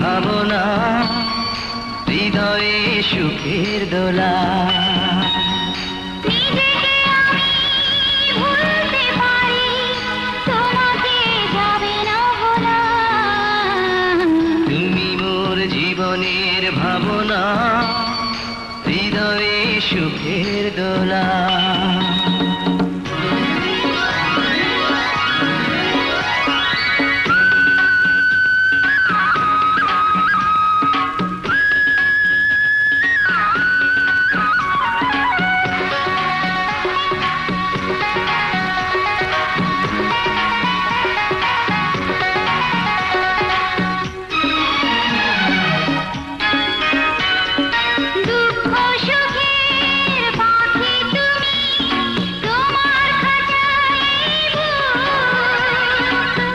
ভাবনা, হৃদয়ে সুখের দোলা। তুমি মোর জীবনের ভাবনা, হৃদয়ে সুখের দোলা।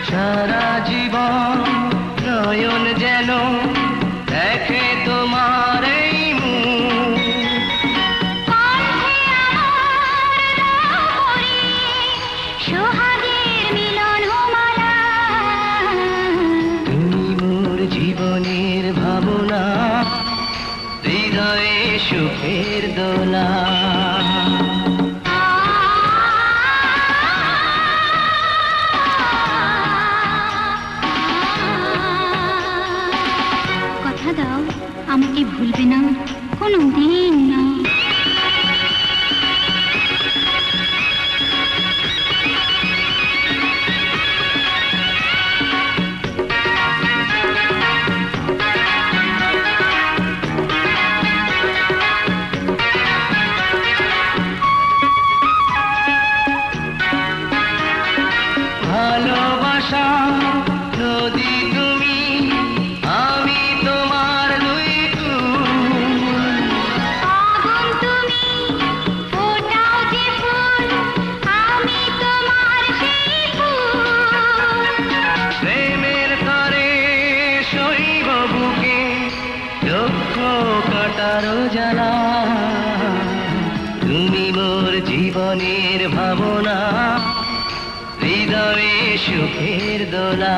সারা জীবন নয়ন যেন দেখে তোমার এই মুখ। তুমি মোর জীবনের ভাবনা, হৃদয়ে সুখের দোলা। কথা দাও আমাকে ভুলবে না কোনোদিন না। ভালোবাসা নদী তুমি, আমি তোমার দুই কুল। আগুন তুমি, ফোটাও যে ফুল, আমি তোমার সেই ফুল। প্রেমের তরে শৈব বুকে লক্ষ কাটার জ্বালা। তুমি মোর জীবনের ভাবনা, হৃদয়ে সুখের দোলা।